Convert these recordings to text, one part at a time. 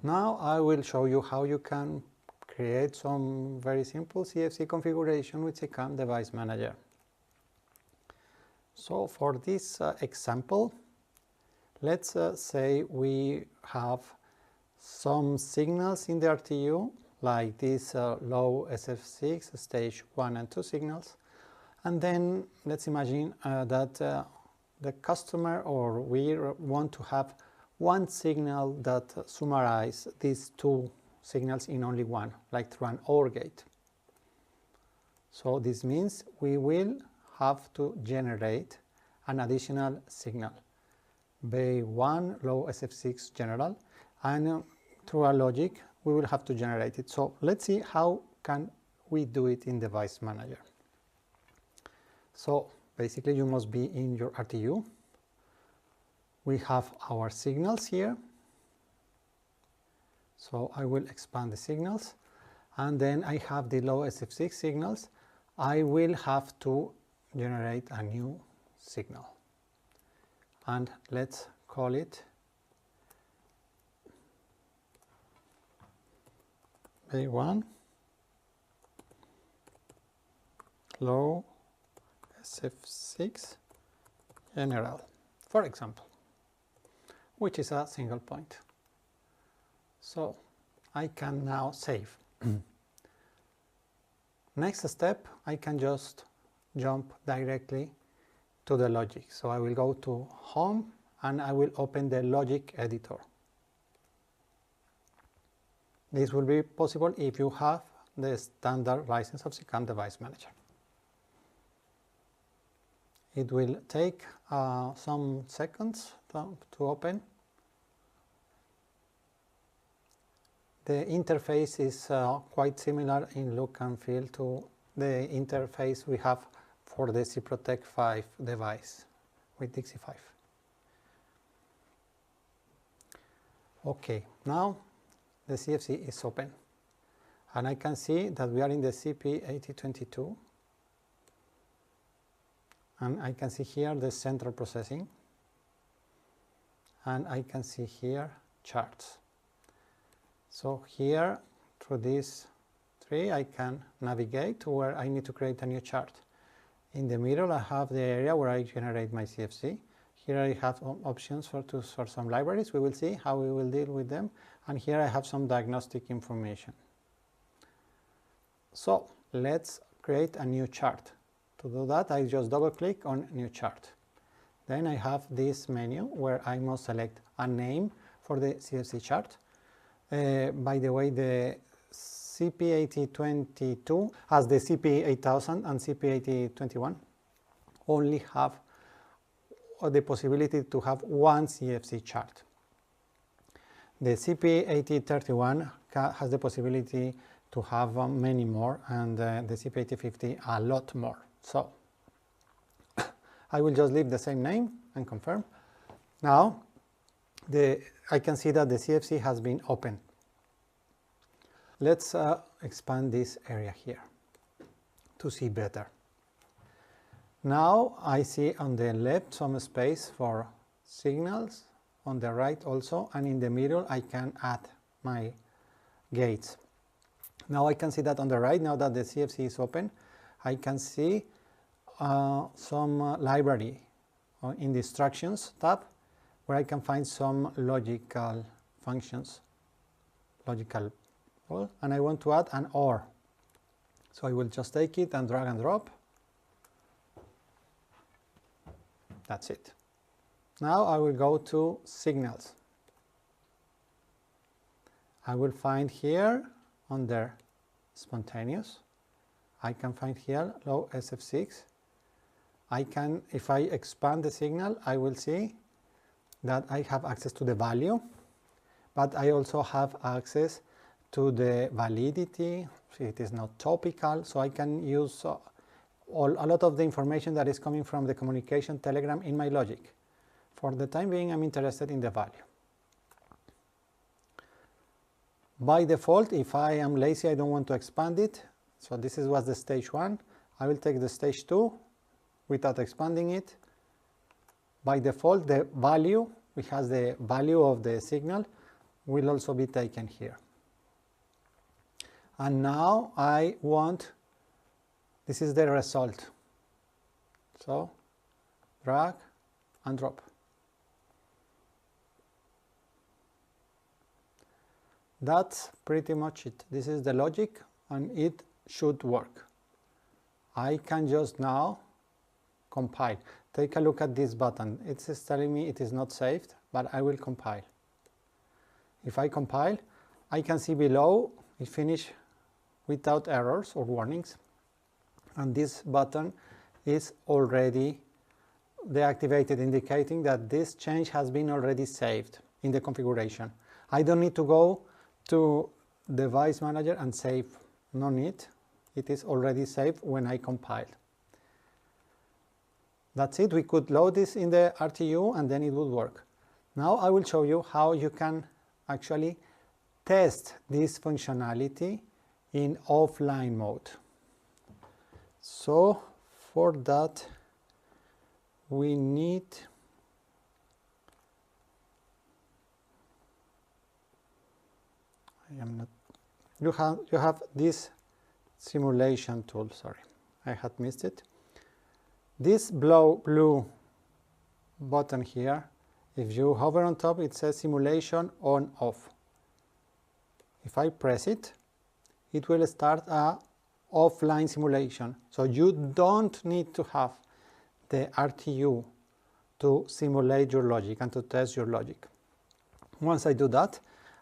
Now I will show you how you can create some very simple CFC configuration with SICAM Device Manager. So for this example, let's say we have some signals in the RTU, like these low SF6 stage 1 and 2 signals, and then let's imagine that the customer or we want to have one signal that summarizes these two signals in only one, like through an OR gate. So this means we will have to generate an additional signal, B1 low SF6 general, and through our logic we will have to generate it. So let's see how can we do it in Device Manager. So basically you must be in your RTU. We have our signals here. So I will expand the signals, and then I have the low SF6 signals. I will have to generate a new signal, and let's call it A1 low SF6 general, for example, which is a single point. So I can now save. Next step, I can just jump directly to the logic. So I will go to Home and I will open the logic editor. This will be possible if you have the standard license of SICAM Device Manager. It will take some seconds to open. The interface is quite similar in look and feel to the interface we have for the CPROTEC 5 device with Dixie 5. Okay, now the CFC is open, and I can see that we are in the CP8022, and I can see here the central processing, and I can see here charts. So here, through this tree, I can navigate to where I need to create a new chart. In the middle, I have the area where I generate my CFC. Here I have options for some libraries. We will see how we will deal with them. And here I have some diagnostic information. So let's create a new chart. To do that, I just double click on New Chart. Then I have this menu where I must select a name for the CFC chart. By the way, the CP8022 as the CP8000 and CP8021 only have the possibility to have one CFC chart. The CP8031 has the possibility to have many more, and the CP8050 a lot more. So I will just leave the same name and confirm. Now I can see that the CFC has been opened. Let's expand this area here to see better. Now I see on the left some space for signals, on the right also, and in the middle I can add my gates. Now I can see that on the right, now that the CFC is open, I can see some library in the instructions tab, where I can find some logical functions, and I want to add an OR. So I will just take it and drag and drop. That's it. Now I will go to Signals. I will find here under Spontaneous, I can find here low SF6. If I expand the signal, I will see that I have access to the value, but I also have access to the validity. It is not topical, so I can use a lot of the information that is coming from the communication telegram in my logic. For the time being, I'm interested in the value. By default, if I am lazy, I don't want to expand it. So this was the stage 1. I will take the stage 2 without expanding it. By default, the value, which has the value of the signal, will also be taken here. And now I want, this is the result. So drag and drop. That's pretty much it. This is the logic and it should work. I can just now compile. Take a look at this button. It's telling me it is not saved, but I will compile. If I compile, I can see below it finished without errors or warnings, and this button is already deactivated, indicating that this change has been already saved in the configuration. I don't need to go to Device Manager and save. No need. It is already saved when I compiled. That's it. We could load this in the RTU and then it would work. Now I will show you how you can actually test this functionality in offline mode. So for that we need you have this simulation tool. Sorry, I had missed it. This blue button here, if you hover on top, it says simulation on off. If I press it, it will start a offline simulation. So you don't need to have the RTU to simulate your logic and to test your logic. Once I do that,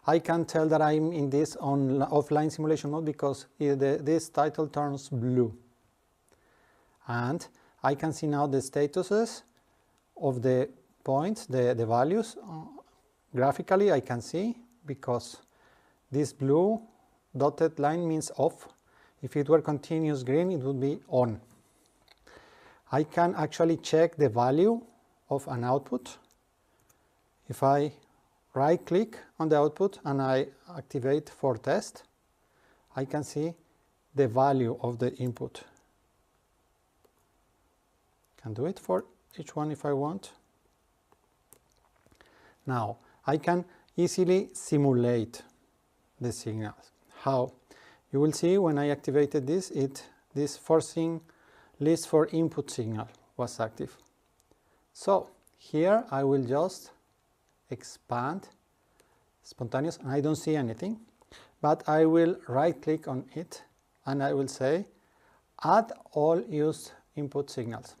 I can tell that I'm in this offline simulation mode because this title turns blue. And I can see now the statuses of the points, the values. Graphically I can see, because this blue dotted line means off. If it were continuous green, it would be on. I can actually check the value of an output. If I right click on the output and I activate for test, I can see the value of the input. Can do it for each one if I want. Now I can easily simulate the signals. How? You will see when I activated this, this forcing list for input signal was active. So here I will just expand spontaneous, and I don't see anything, but I will right click on it and I will say add all used input signals.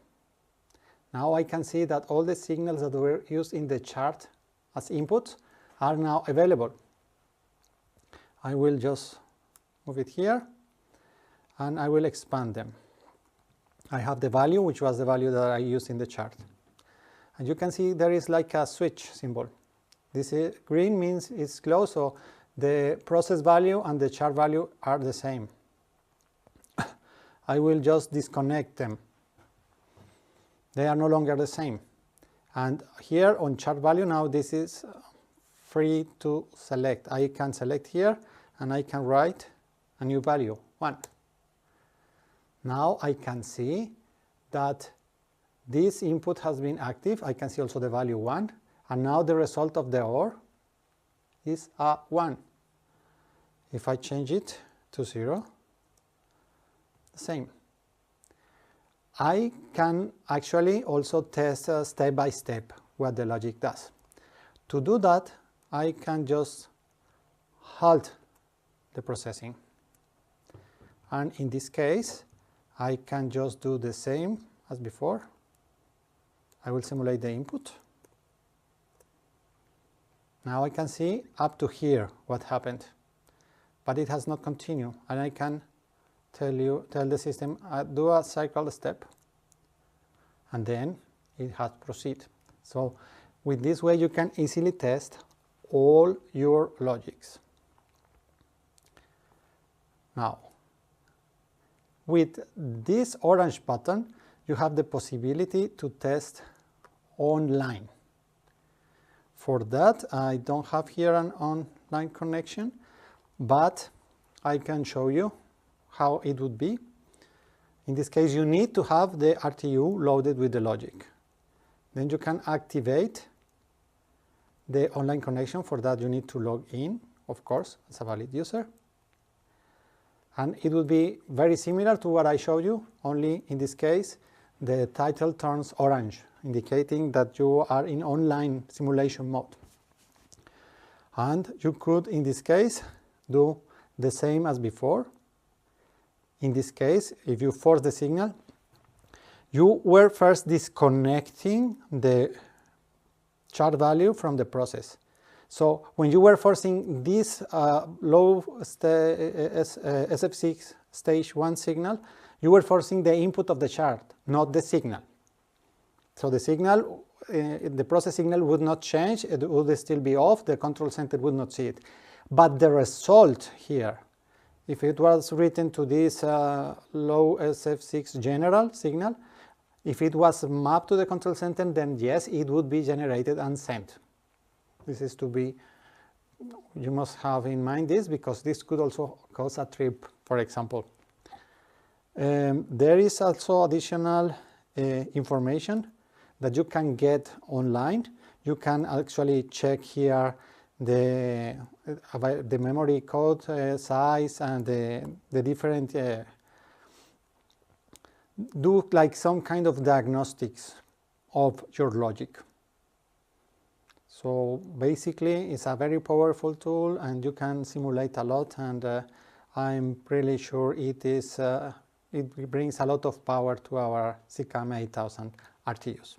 Now I can see that all the signals that were used in the chart as inputs are now available. I will just move it here and I will expand them. I have the value, which was the value that I used in the chart. And you can see there is like a switch symbol. This is green means it's closed, so the process value and the chart value are the same. I will just disconnect them. They are no longer the same. And here on chart value now this is free to select. I can select here and I can write a new value, 1. Now I can see that this input has been active. I can see also the value 1, and now the result of the OR is a 1. If I change it to 0, the same. I can actually also test step by step what the logic does. To do that, I can just halt the processing. And in this case, I can just do the same as before. I will simulate the input. Now I can see up to here what happened, but it has not continued, and I can tell the system do a cycle step, and then it has proceed. So with this way you can easily test all your logics. Now with this orange button you have the possibility to test online. For that I don't have here an online connection, but I can show you how it would be. In this case you need to have the RTU loaded with the logic. Then you can activate the online connection. For that you need to log in, of course, as a valid user. And it would be very similar to what I showed you, only in this case the title turns orange, indicating that you are in online simulation mode. And you could, in this case, do the same as before. In this case, if you force the signal, you were first disconnecting the chart value from the process. So when you were forcing this low SF6 stage 1 signal, you were forcing the input of the chart, not the signal. So the signal, the process signal would not change, it would still be off, the control center would not see it. But the result here, if it was written to this low SF6 general signal, if it was mapped to the control center, then yes, it would be generated and sent. This is to be, you must have in mind this, because this could also cause a trip, for example. There is also additional information that you can get online. You can actually check here the memory code size and the different, do like some kind of diagnostics of your logic. So basically it's a very powerful tool and you can simulate a lot, and I'm really sure it brings a lot of power to our SICAM A8000 RTUs.